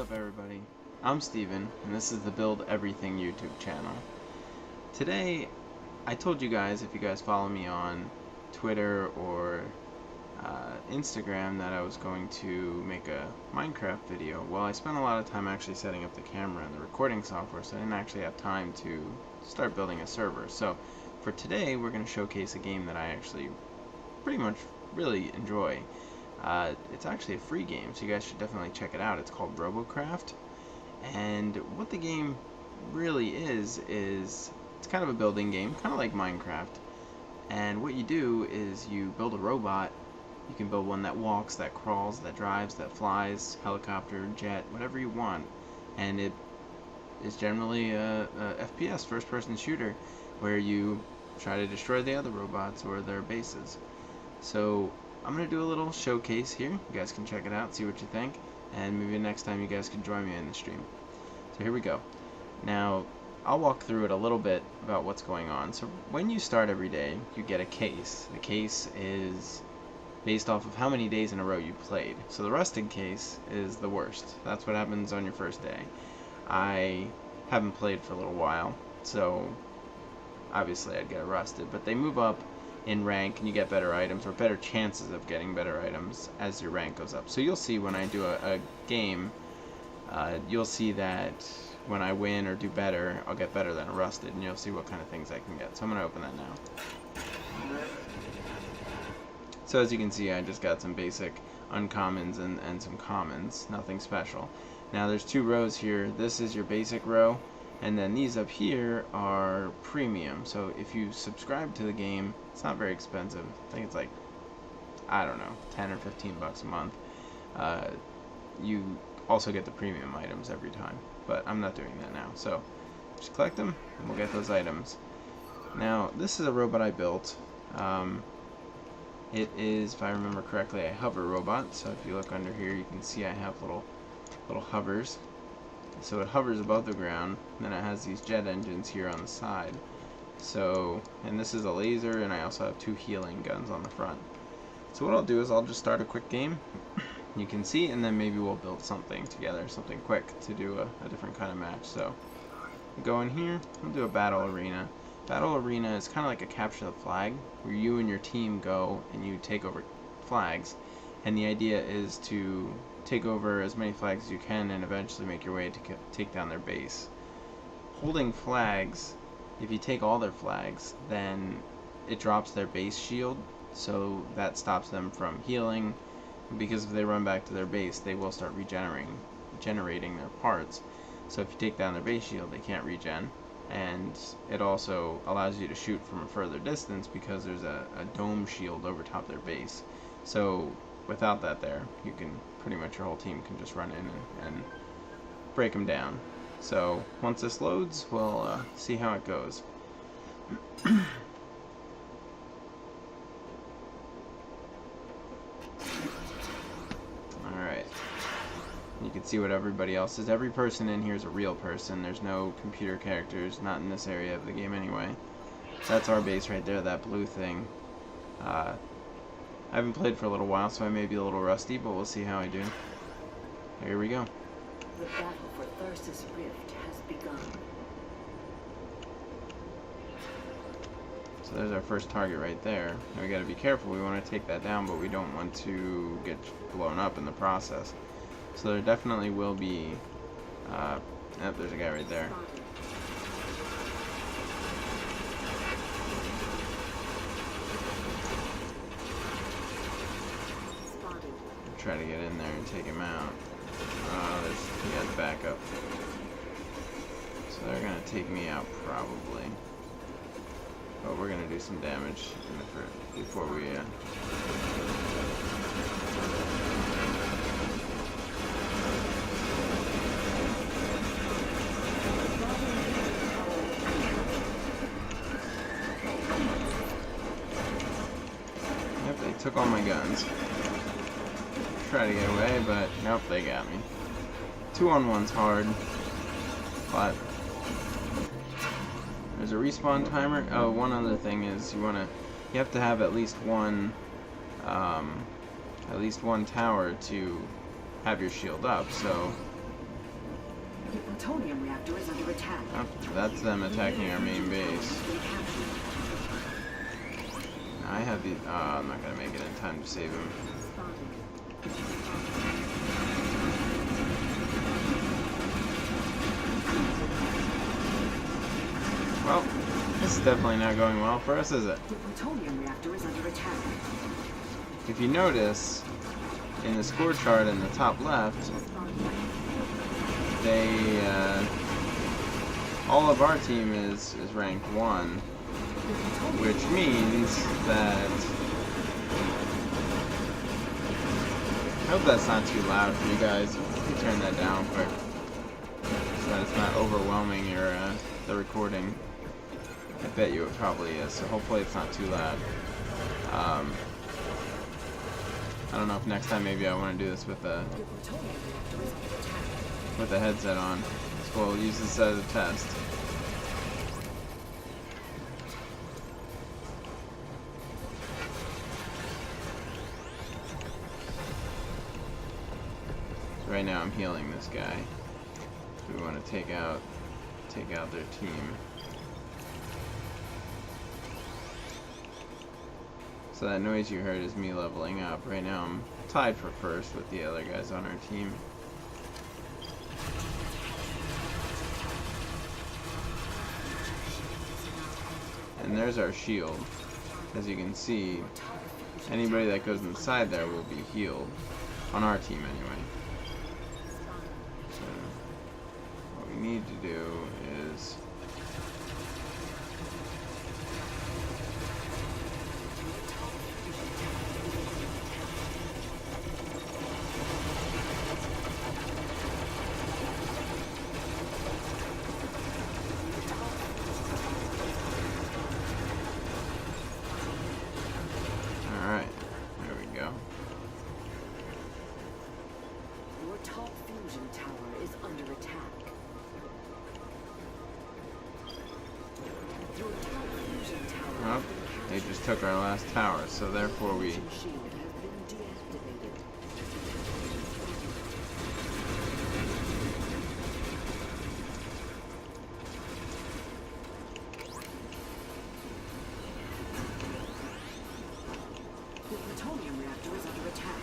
up, everybody? I'm Steven, and this is the Build Everything YouTube channel. Today, I told you guys, if you guys follow me on Twitter or Instagram, that I was going to make a Minecraft video. Well, I spent a lot of time actually setting up the camera and the recording software, so I didn't actually have time to start building a server. So, for today, we're going to showcase a game that I actually pretty much really enjoy. It's actually a free game, so you guys should definitely check it out. It's called Robocraft, and what the game really is it's kind of a building game, kind of like Minecraft. And what you do is you build a robot. You can build one that walks, that crawls, that drives, that flies, helicopter, jet, whatever you want. And it is generally a FPS, first-person shooter, where you try to destroy the other robots or their bases. So I'm going to do a little showcase here. You guys can check it out, see what you think, and maybe next time you guys can join me in the stream. So here we go. Now, I'll walk through it a little bit about what's going on. So when you start every day, you get a case. The case is based off of how many days in a row you played. So the rusted case is the worst. That's what happens on your first day. I haven't played for a little while, so obviously I'd get rusted, but they move up in rank and you get better items, or better chances of getting better items as your rank goes up. So you'll see when I do a game, you'll see that when I win or do better, I'll get better than a rusted, and you'll see what kind of things I can get. So I'm going to open that now. So as you can see, I just got some basic uncommons and some commons, nothing special. Now there's two rows here. This is your basic row, and then these up here are premium. So if you subscribe to the game, it's not very expensive. I think it's like, I don't know, 10 or 15 bucks a month. You also get the premium items every time, but I'm not doing that now. So just collect them and we'll get those items. Now this is a robot I built. It is, if I remember correctly, a hover robot. So if you look under here, you can see I have little hovers. So it hovers above the ground, and then it has these jet engines here on the side. So, and this is a laser, and I also have two healing guns on the front. So what I'll do is I'll just start a quick game, you can see, and then maybe we'll build something together, something quick to do a different kind of match. So go in here, we'll do a battle arena. Battle arena is kind of like a capture the flag, where you and your team go and you take over flags, and the idea is to take over as many flags as you can and eventually make your way to take down their base. Holding flags, if you take all their flags, then it drops their base shield, so that stops them from healing, because if they run back to their base, they will start generating their parts. So if you take down their base shield, they can't regen, and it also allows you to shoot from a further distance because there's a dome shield over top their base. So without that there, you can pretty much, your whole team can just run in and break them down. So once this loads, we'll see how it goes. Alright, you can see what everybody else is. Every person in here is a real person. There's no computer characters, not in this area of the game anyway. That's our base right there, that blue thing. I haven't played for a little while, so I may be a little rusty, but we'll see how I do. Here we go. The battle for Thyrsus Rift has begun. So there's our first target right there. Now we gotta be careful, we want to take that down, but we don't want to get blown up in the process. So there definitely will be, oh, there's a guy right there. Try to get in there and take him out. He has backup. So they're gonna take me out probably. But we're gonna do some damage before we Yep, they took all my guns. Try to get away, but nope, they got me. 2-on-1's hard, but there's a respawn timer. Oh, one other thing is you have to have at least one tower to have your shield up. So The plutonium reactor is under attack. Oh, that's them attacking our main base. I have the. Oh, I'm not gonna make it in time to save him. Well, this is definitely not going well for us, is it? The plutonium reactor is under attack. If you notice, in the score chart in the top left, they all of our team is rank 1, which means that I hope that's not too loud for you guys. Let me turn that down quick so that it's not overwhelming your the recording. I bet you it probably is, so hopefully it's not too loud. I don't know if next time maybe I want to do this with a headset on. So we'll use this as a test. So right now I'm healing this guy. We want to take out their team. So that noise you heard is me leveling up. Right now I'm tied for first with the other guys on our team. And there's our shield. As you can see, anybody that goes inside there will be healed. On our team anyway. So what we need to do is they just took our last tower, so therefore we The plutonium reactor is under attack.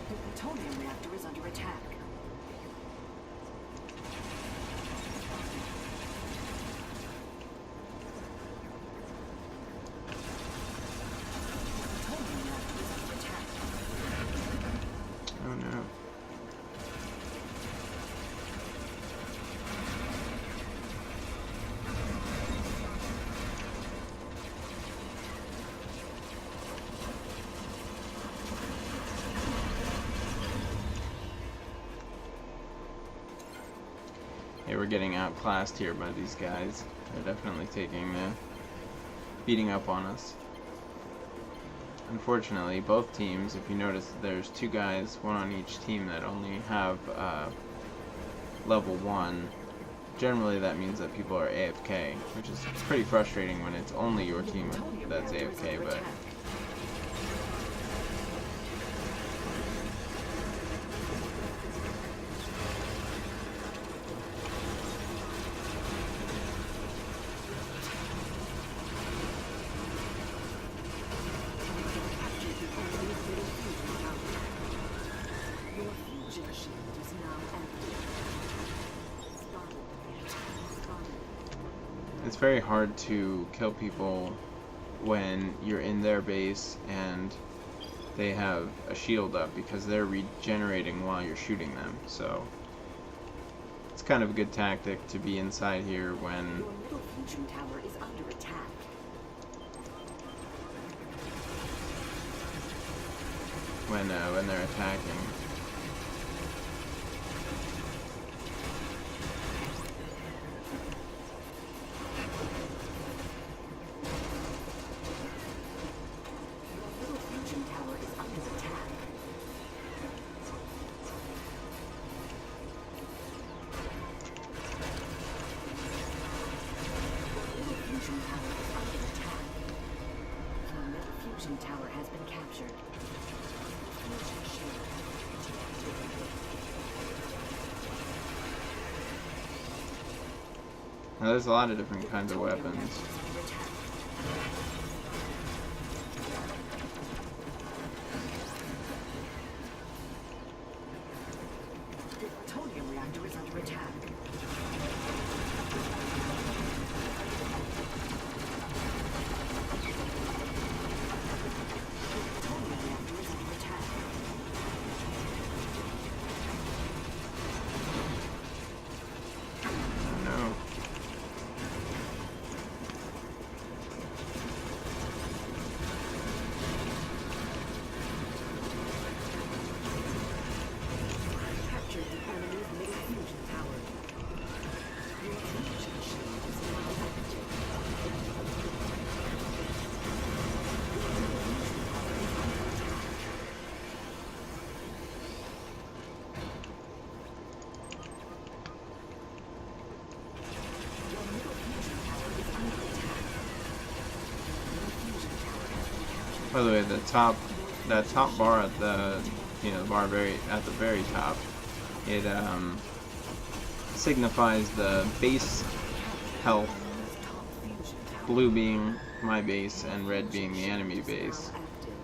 The plutonium reactor is under attack. Hey, we're getting outclassed here by these guys. They're definitely beating up on us. Unfortunately, both teams, if you notice, there's 2 guys, 1 on each team that only have level 1. Generally that means that people are AFK, which is pretty frustrating when it's only your team that's AFK, but it's very hard to kill people when you're in their base and they have a shield up because they're regenerating while you're shooting them. So it's kind of a good tactic to be inside here when Your middle fusion tower is under attack. when they're attacking. fusion tower has been captured. Now, there's a lot of different kinds of weapons. The plutonium reactor is under attack. By the way, that top bar at the, the bar at the very top, it signifies the base health, blue being my base and red being the enemy base.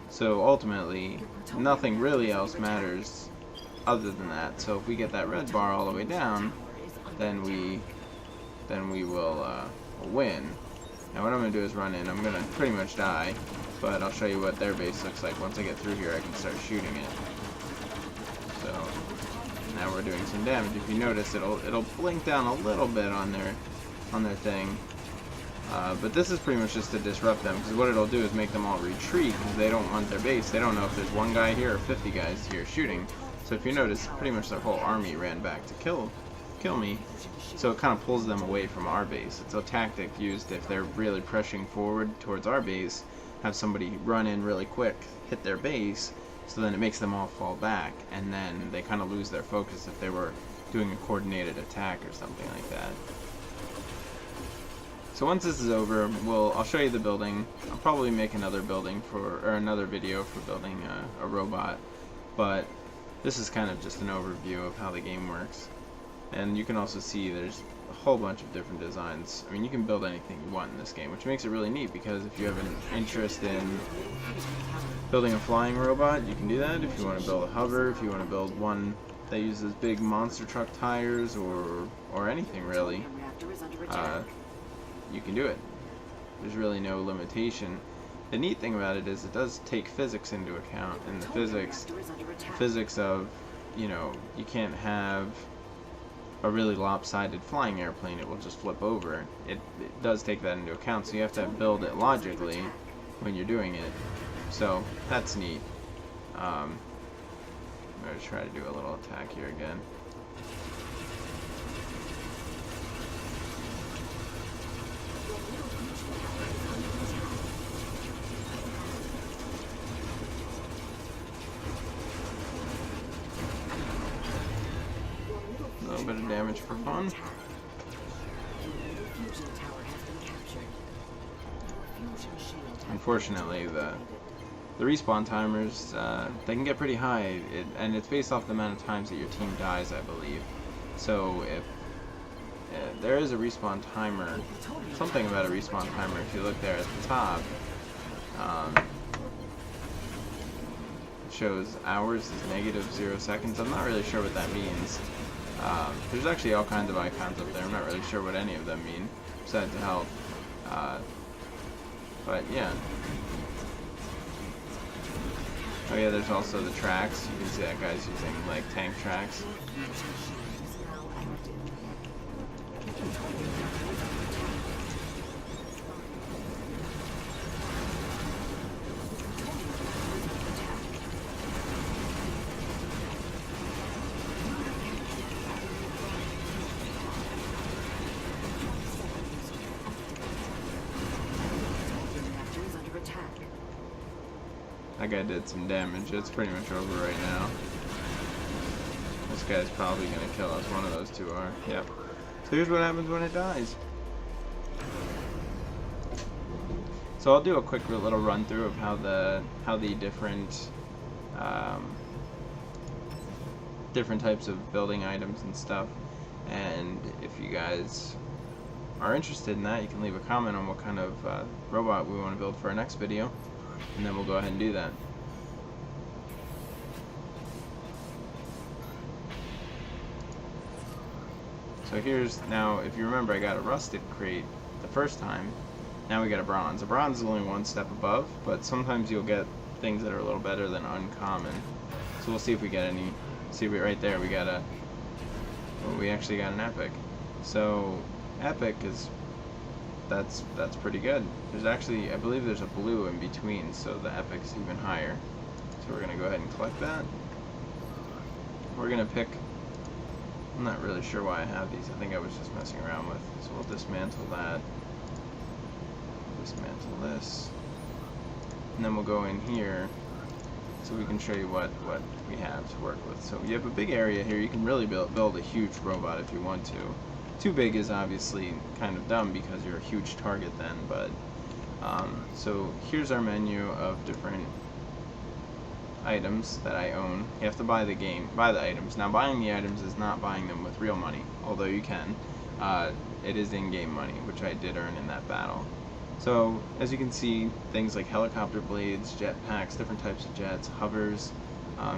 So ultimately, nothing really else matters other than that. So if we get that red bar all the way down, then we will win. Now what I'm going to do is run in. I'm going to pretty much die, but I'll show you what their base looks like. Once I get through here, I can start shooting it. So now we're doing some damage. If you notice, it'll blink down a little bit on their thing. But this is pretty much just to disrupt them, because what it'll do is make them all retreat, because they don't want their base. They don't know if there's one guy here or 50 guys here shooting. So if you notice, pretty much their whole army ran back to kill me. So it kind of pulls them away from our base. It's a tactic used if they're really pressing forward towards our base, have somebody run in really quick, hit their base, so then it makes them all fall back, and then they kind of lose their focus if they were doing a coordinated attack or something like that. So once this is over, I'll show you the building. I'll probably make another another video for building a robot, but this is kind of just an overview of how the game works. And you can also see there's a whole bunch of different designs. I mean, you can build anything you want in this game, which makes it really neat, because if you have an interest in building a flying robot, you can do that. If you want to build a hover, if you want to build one that uses big monster truck tires, or anything really, you can do it. There's really no limitation. The neat thing about it is it does take physics into account, and the physics of, you can't have a really lopsided flying airplane. It will just flip over. It does take that into account, so you have to build it logically when you're doing it. So that's neat. I'm going to try to do a little attack here again. A little bit of damage for fun. Unfortunately, the respawn timers, they can get pretty high, and it's based off the amount of times that your team dies, I believe. So if there is a respawn timer, something about a respawn timer, if you look there at the top, it shows hours is -0 seconds. I'm not really sure what that means. There's actually all kinds of icons up there. I'm not really sure what any of them mean, besides to help. But yeah. Oh yeah, there's also the tracks. You can see that guy's using like tank tracks. That guy did some damage. It's pretty much over right now. This guy's probably going to kill us. One of those two are. Yep. So here's what happens when it dies. So I'll do a quick little run through of how the different different types of building items and stuff. And if you guys are interested in that, you can leave a comment on what kind of robot we want to build for our next video, and then we'll go ahead and do that. So here's, now if you remember, I got a rusted crate the first time. Now we got a bronze. A bronze is only one step above, but sometimes you'll get things that are a little better than uncommon. So we'll see if we get any. See, right there we got a, well, we actually got an epic. So epic is, that's pretty good. There's actually, I believe there's a blue in between, so the epic's even higher. So we're gonna go ahead and collect that. We're gonna pick, I'm not really sure why I have these. I think I was just messing around with. So we'll dismantle that. Dismantle this. And then we'll go in here so we can show you what we have to work with. So you have a big area here. You can really build a huge robot if you want to. Too big is obviously kind of dumb because you're a huge target then, but so here's our menu of different items that I own. You have to buy the items. Now buying the items is not buying them with real money, although you can. It is in-game money, which I did earn in that battle. So as you can see, things like helicopter blades, jet packs, different types of jets, hovers.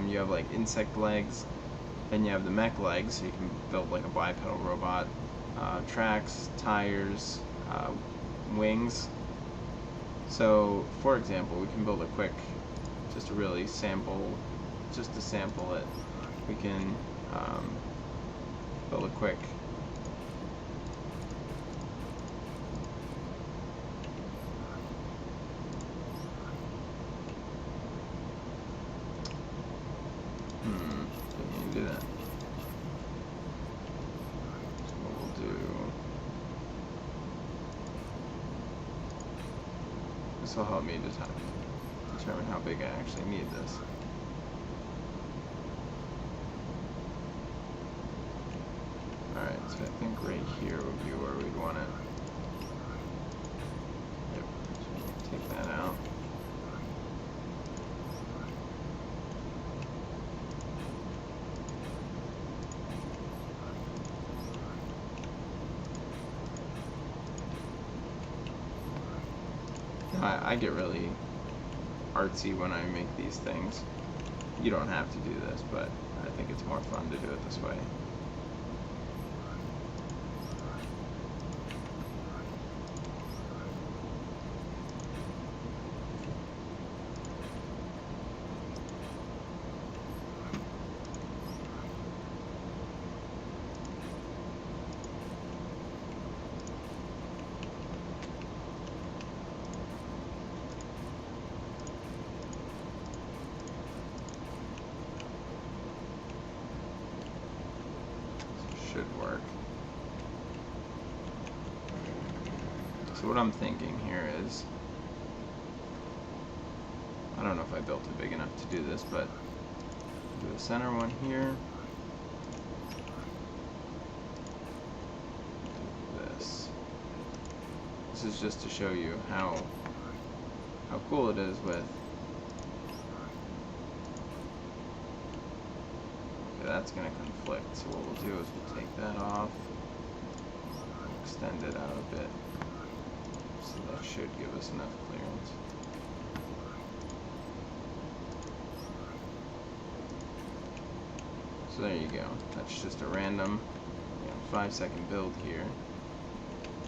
You have like insect legs. Then you have the mech legs, so you can build like a bipedal robot. Tracks, tires, wings. So for example, we can build a quick, just to really sample, just to sample it, we can build a quick didn't even do that. So what we'll do, this will help me determine how big I actually need this. Alright, so I think right here would be where we'd want it. Yep, so take that out. I get really artsy when I make these things. You don't have to do this, but I think it's more fun to do it this way. Should work. So what I'm thinking here is, I don't know if I built it big enough to do this, but do the center one here. Do this. This is just to show you how cool it is with. That's going to conflict, so what we'll do is we'll take that off, extend it out a bit, so that should give us enough clearance. So there you go, that's just a random 5-second build here.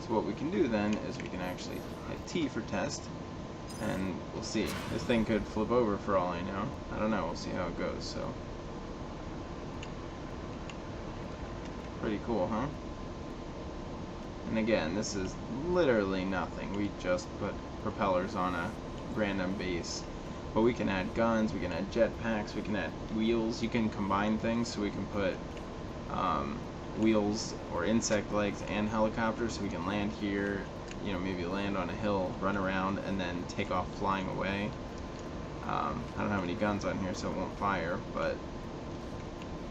So what we can do then is we can actually hit T for test, and we'll see. This thing could flip over for all I know. I don't know, we'll see how it goes. So pretty cool, huh? And again, this is literally nothing. We just put propellers on a random base. But we can add guns, we can add jetpacks, we can add wheels. You can combine things, so we can put wheels or insect legs and helicopters, so we can land here, maybe land on a hill, run around, and then take off flying away. I don't have any guns on here, so it won't fire, but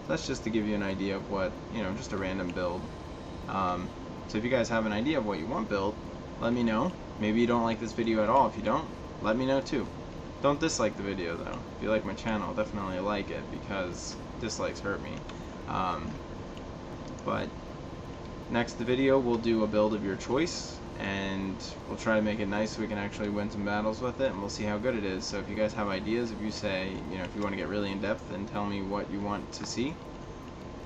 that's just to give you an idea of what, just a random build. So if you guys have an idea of what you want built, let me know. Maybe you don't like this video at all. If you don't, let me know too. Don't dislike the video though. If you like my channel, definitely like it, because dislikes hurt me. But next video we'll do a build of your choice, and we'll try to make it nice so we can actually win some battles with it, and we'll see how good it is. So if you guys have ideas, if you say, if you want to get really in depth and tell me what you want to see,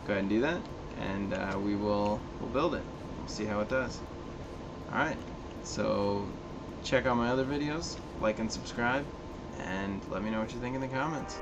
go ahead and do that, and we'll build it. We'll see how it does. Alright, so check out my other videos, like and subscribe, and let me know what you think in the comments.